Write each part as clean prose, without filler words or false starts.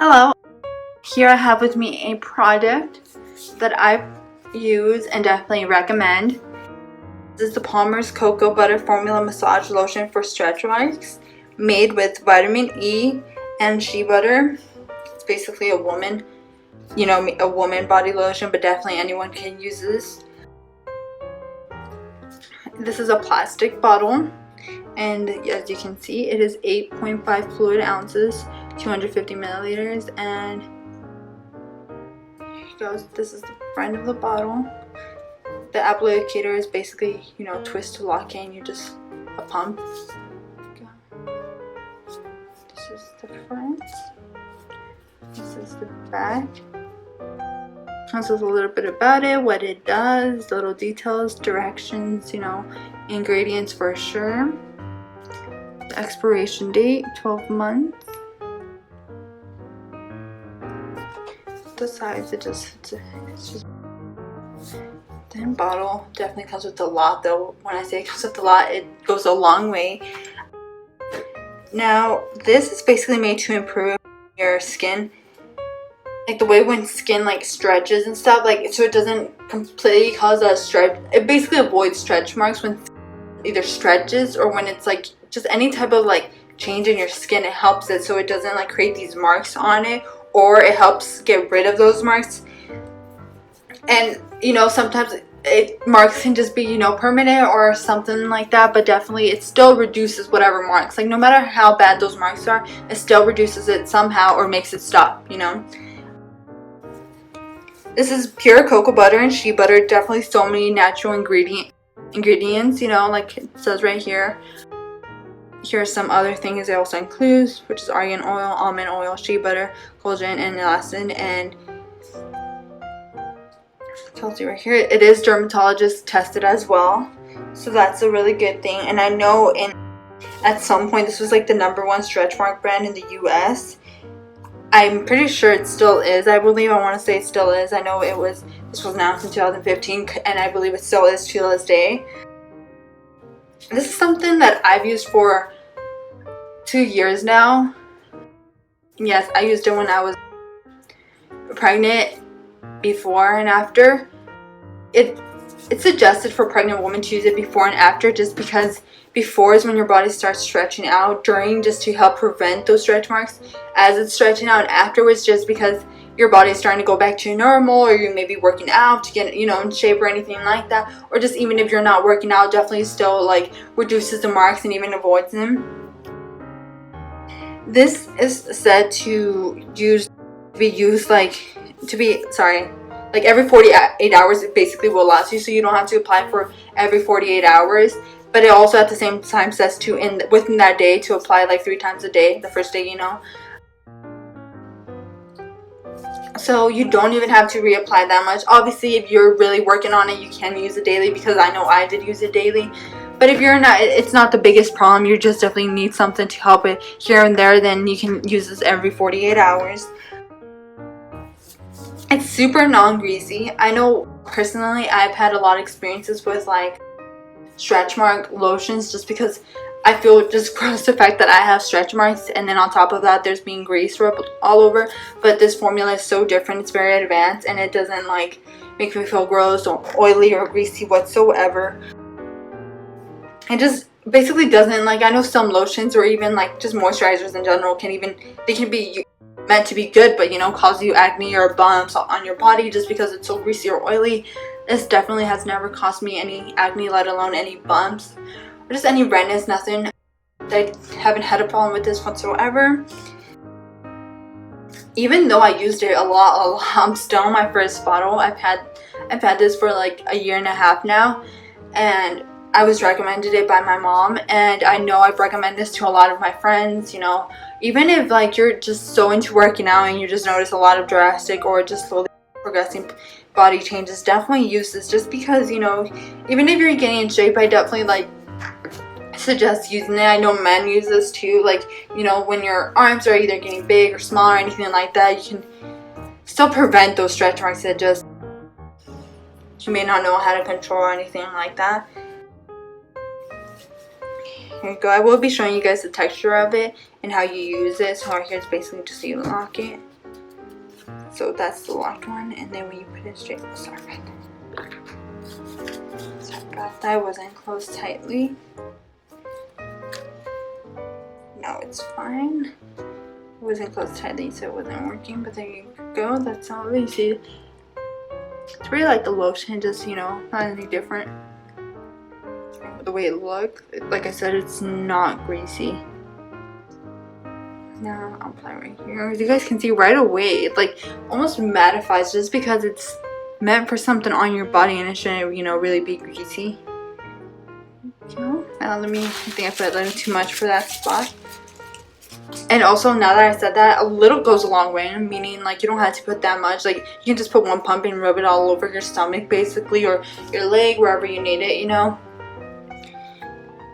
Hello, here I have with me a product that I use and definitely recommend. This is the Palmer's Cocoa Butter Formula Massage Lotion for Stretch Marks, made with vitamin E and shea butter. It's basically a woman body lotion, but definitely anyone can use this. This is a plastic bottle, and as you can see, it is 8.5 fluid ounces, 250 milliliters, and here it goes. This is the front of the bottle. The applicator is basically, twist to lock in. You just a pump. This is the front. This is the back. This is a little bit about it, what it does, little details, directions, ingredients for sure. The expiration date, 12 months. The size, it's just thin bottle. Definitely comes with a lot though. When I say it comes with a lot, it goes a long way. Now, this is basically made to improve your skin. Like the way when skin stretches and stuff, so it doesn't completely cause a stretch. It basically avoids stretch marks when either stretches or when it's just any type of change in your skin. It helps it so it doesn't create these marks on it, or it helps get rid of those marks. And sometimes marks can just be permanent or something like that, but definitely it still reduces whatever marks. No matter how bad those marks are, it still reduces it somehow or makes it stop. This is pure cocoa butter and shea butter. Definitely so many natural ingredients, like it says right here. Here are some other things it also includes, which is argan oil, almond oil, shea butter, collagen, and elastin. And it tells you right here it is Dermatologist tested as well, so that's a really good thing. And I know at some point this was the #1 stretch mark brand in the US. I'm pretty sure it still is. I want to say it still is. I know this was announced in 2015, and I believe it still is to this day. This is something that I've used for 2 years now. Yes, I used it when I was pregnant, before and after. It's suggested for pregnant women to use it before and after, just because before is when your body starts stretching out, during just to help prevent those stretch marks as it's stretching out, and afterwards just because your body is starting to go back to normal, or you may be working out to get in shape or anything like that, or just even if you're not working out, definitely still reduces the marks and even avoids them. This is said to be used every 48 hours. It basically will last you, so you don't have to apply for every 48 hours. But it also at the same time says to within that day to apply 3 times a day. The first day, So you don't even have to reapply that much. Obviously, if you're really working on it, you can use it daily, because I know I did use it daily. But if you're not, it's not the biggest problem. You just definitely need something to help it here and there. Then you can use this every 48 hours. It's super non-greasy. I know personally I've had a lot of experiences with stretch mark lotions, just because I feel just gross the fact that I have stretch marks, and then on top of that there's being grease rubbed all over. But this formula is so different. It's very advanced, and it doesn't make me feel gross or oily or greasy whatsoever. It just basically doesn't I know some lotions or even just moisturizers in general they can be meant to be good, but cause you acne or bumps on your body just because it's so greasy or oily. This definitely has never caused me any acne, let alone any bumps or just any redness. Nothing. I haven't had a problem with this whatsoever. Even though I used it a lot, I'm still on my first bottle. I've had this for a year and a half now, and I was recommended it by my mom, and I know I've recommended this to a lot of my friends. Even if you're just so into working out and you just notice a lot of drastic or just slowly progressing body changes, definitely use this, just because even if you're getting in shape, I definitely suggest using it. I know men use this too, when your arms are either getting big or small or anything like that, you can still prevent those stretch marks that just you may not know how to control or anything like that. Here you go. I will be showing you guys the texture of it and how you use it. So here's basically just so you lock it. So that's the locked one, and then when you put it straight, sorry about that, it wasn't closed tightly. No, it's fine. It wasn't closed tightly, so it wasn't working, but there you go. That's all you see. It's really like the lotion, just, you know, not any different. The way it looks, like I said, it's not greasy. Now I'll apply right here. As you guys can see right away, it like almost mattifies just because it's meant for something on your body and it shouldn't, you know, really be greasy. So now let me, I think I put a little too much for that spot. And also, now that I said that, a little goes a long way, meaning like you don't have to put that much. Like you can just put one pump and rub it all over your stomach basically, or your leg, wherever you need it, you know.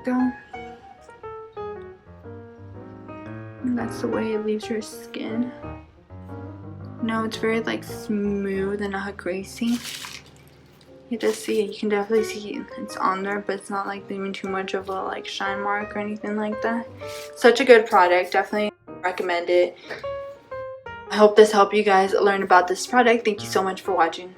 Go. And that's the way it leaves your skin. No, it's very like smooth and not greasy. You just see it. You can definitely see it's on there, but it's not like leaving too much of a like shine mark or anything like that. Such a good product. Definitely recommend it. I hope this helped you guys learn about this product. Thank you so much for watching.